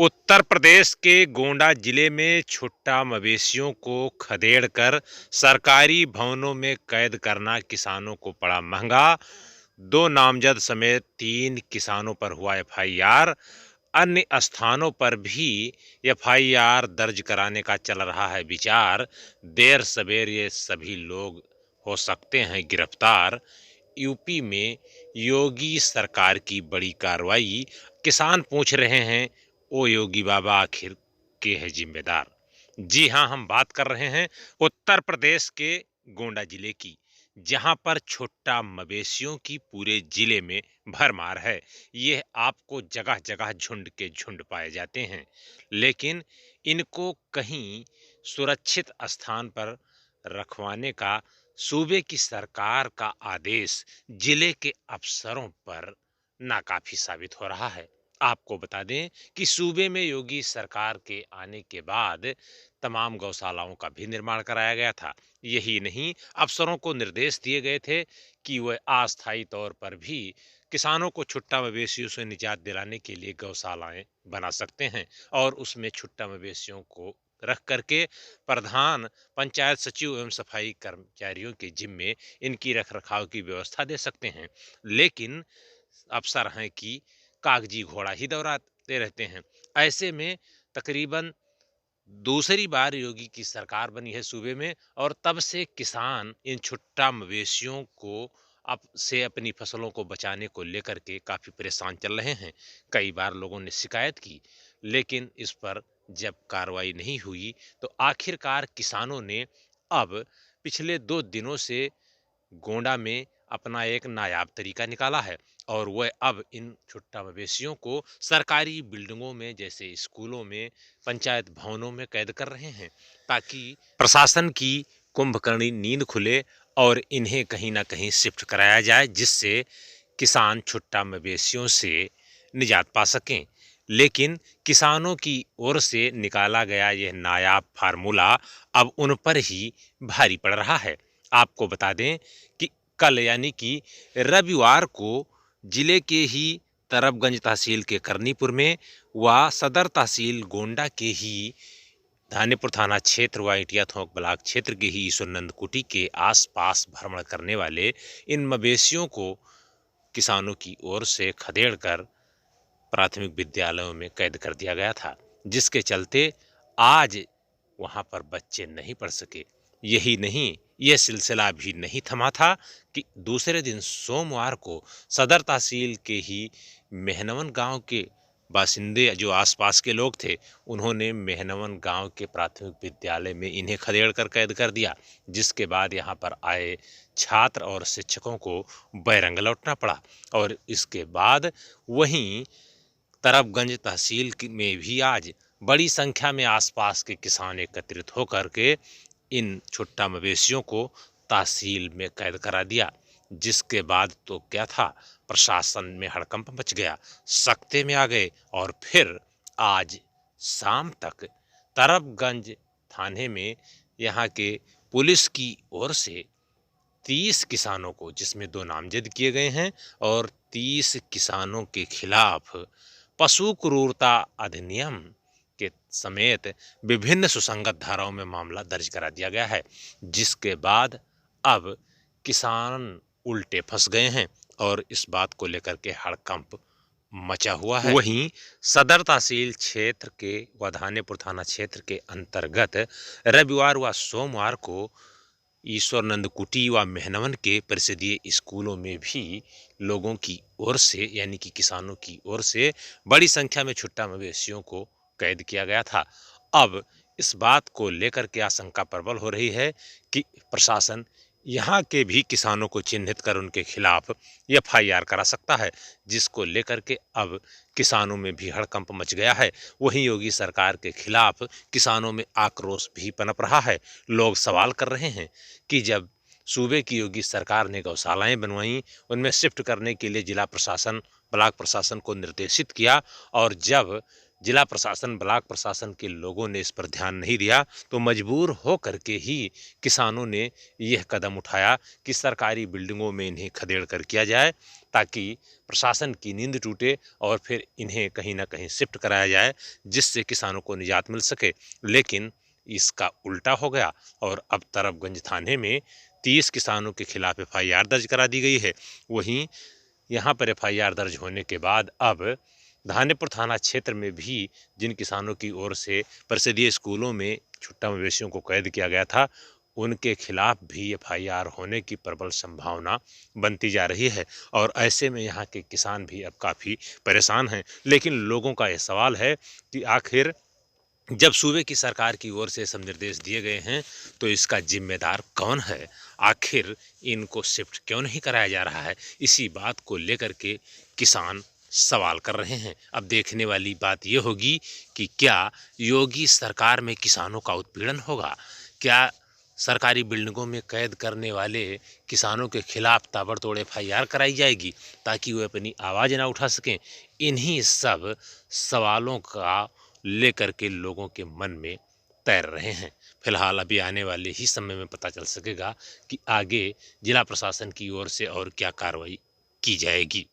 उत्तर प्रदेश के गोंडा जिले में छुट्टा मवेशियों को खदेड़कर सरकारी भवनों में कैद करना किसानों को पड़ा महंगा। दो नामजद समेत 3 किसानों पर हुआ एफआईआर। अन्य स्थानों पर भी एफआईआर दर्ज कराने का चल रहा है विचार। देर सवेर ये सभी लोग हो सकते हैं गिरफ्तार। यूपी में योगी सरकार की बड़ी कार्रवाई। किसान पूछ रहे हैं, ओ योगी बाबा आखिर के है जिम्मेदार। जी हां, हम बात कर रहे हैं उत्तर प्रदेश के गोंडा जिले की, जहां पर छुट्टा मवेशियों की पूरे जिले में भरमार है। ये आपको जगह जगह झुंड के झुंड पाए जाते हैं, लेकिन इनको कहीं सुरक्षित स्थान पर रखवाने का सूबे की सरकार का आदेश जिले के अफसरों पर नाकाफी साबित हो रहा है। आपको बता दें कि सूबे में योगी सरकार के आने के बाद तमाम गौशालाओं का भी निर्माण कराया गया था। यही नहीं, अफसरों को निर्देश दिए गए थे कि वह अस्थायी तौर पर भी किसानों को छुट्टा मवेशियों से निजात दिलाने के लिए गौशालाएं बना सकते हैं और उसमें छुट्टा मवेशियों को रख करके प्रधान पंचायत सचिव एवं सफाई कर्मचारियों के जिम्मे इनकी रखरखाव की व्यवस्था दे सकते हैं। लेकिन अफसर हैं कि कागजी घोड़ा ही दौड़ाते रहते हैं। ऐसे में तकरीबन दूसरी बार योगी की सरकार बनी है सूबे में, और तब से किसान इन छुट्टा मवेशियों को अब से अपनी फसलों को बचाने को लेकर के काफी परेशान चल रहे हैं। कई बार लोगों ने शिकायत की, लेकिन इस पर जब कार्रवाई नहीं हुई तो आखिरकार किसानों ने अब पिछले 2 दिनों से गोंडा में अपना एक नायाब तरीका निकाला है, और वह अब इन छुट्टा मवेशियों को सरकारी बिल्डिंगों में, जैसे स्कूलों में, पंचायत भवनों में कैद कर रहे हैं, ताकि प्रशासन की कुंभकर्णी नींद खुले और इन्हें कहीं ना कहीं शिफ्ट कराया जाए, जिससे किसान छुट्टा मवेशियों से निजात पा सकें। लेकिन किसानों की ओर से निकाला गया यह नायाब फार्मूला अब उन पर ही भारी पड़ रहा है। आपको बता दें कि कल यानी कि रविवार को जिले के ही तरबगंज तहसील के करनीपुर में व सदर तहसील गोंडा के ही धानीपुर थाना क्षेत्र व इटिया थोक ब्लॉक क्षेत्र के ही ईश्वरनंद कुटी के आसपास भ्रमण करने वाले इन मवेशियों को किसानों की ओर से खदेड़कर प्राथमिक विद्यालयों में कैद कर दिया गया था, जिसके चलते आज वहां पर बच्चे नहीं पढ़ सके। यही नहीं, यह सिलसिला भी नहीं थमा था कि दूसरे दिन सोमवार को सदर तहसील के ही मेहनवन गांव के बासिंदे, जो आसपास के लोग थे, उन्होंने मेहनवन गांव के प्राथमिक विद्यालय में इन्हें खदेड़ कर कैद कर दिया, जिसके बाद यहां पर आए छात्र और शिक्षकों को बैरंग लौटना पड़ा। और इसके बाद वहीं तरबगंज तहसील में भी आज बड़ी संख्या में आसपास के किसान एकत्रित होकर के इन छुट्टा मवेशियों को तहसील में कैद करा दिया, जिसके बाद तो क्या था, प्रशासन में हड़कंप मच गया, सख्ते में आ गए। और फिर आज शाम तक तरबगंज थाने में यहाँ के पुलिस की ओर से 30 किसानों को, जिसमें 2 नामजद किए गए हैं, और 30 किसानों के खिलाफ पशु क्रूरता अधिनियम के समेत विभिन्न सुसंगत धाराओं में मामला दर्ज करा दिया गया है, जिसके बाद अब किसान उल्टे फंस गए हैं और इस बात को लेकर के हड़कंप मचा हुआ है। वहीं सदर तहसील क्षेत्र के व धानीपुर थाना क्षेत्र के अंतर्गत रविवार व सोमवार को ईश्वरनंद कुटी व मेहनवन के परिषदीय स्कूलों में भी लोगों की ओर से, यानी कि किसानों की ओर से, बड़ी संख्या में छुट्टा मवेशियों को कैद किया गया था। अब इस बात को लेकर के आशंका प्रबल हो रही है कि प्रशासन यहाँ के भी किसानों को चिन्हित कर उनके खिलाफ एफआईआर करा सकता है, जिसको लेकर के अब किसानों में भी हड़कंप मच गया है। वहीं योगी सरकार के खिलाफ किसानों में आक्रोश भी पनप रहा है। लोग सवाल कर रहे हैं कि जब सूबे की योगी सरकार ने गौशालाएं बनवाई, उनमें शिफ्ट करने के लिए जिला प्रशासन, ब्लॉक प्रशासन को निर्देशित किया, और जब जिला प्रशासन, ब्लॉक प्रशासन के लोगों ने इस पर ध्यान नहीं दिया, तो मजबूर हो करके ही किसानों ने यह कदम उठाया कि सरकारी बिल्डिंगों में इन्हें खदेड़ कर किया जाए, ताकि प्रशासन की नींद टूटे और फिर इन्हें कहीं न कहीं शिफ्ट कराया जाए, जिससे किसानों को निजात मिल सके। लेकिन इसका उल्टा हो गया और अब तरफगंज थाने में 30 किसानों के खिलाफ एफआईआर दर्ज करा दी गई है। वहीं यहाँ पर एफआईआर दर्ज होने के बाद अब धानेपुर थाना क्षेत्र में भी जिन किसानों की ओर से परिषदीय स्कूलों में छुट्टा मवेशियों को कैद किया गया था, उनके खिलाफ भी एफआईआर होने की प्रबल संभावना बनती जा रही है। और ऐसे में यहाँ के किसान भी अब काफ़ी परेशान हैं। लेकिन लोगों का यह सवाल है कि आखिर जब सूबे की सरकार की ओर से सब निर्देश दिए गए हैं, तो इसका जिम्मेदार कौन है? आखिर इनको शिफ्ट क्यों नहीं कराया जा रहा है? इसी बात को लेकर के किसान सवाल कर रहे हैं। अब देखने वाली बात ये होगी कि क्या योगी सरकार में किसानों का उत्पीड़न होगा? क्या सरकारी बिल्डिंगों में कैद करने वाले किसानों के खिलाफ ताबड़तोड़ एफआईआर कराई जाएगी ताकि वे अपनी आवाज़ ना उठा सकें? इन्हीं सब सवालों का लेकर के लोगों के मन में तैर रहे हैं। फिलहाल अभी आने वाले ही समय में पता चल सकेगा कि आगे जिला प्रशासन की ओर से और क्या कार्रवाई की जाएगी।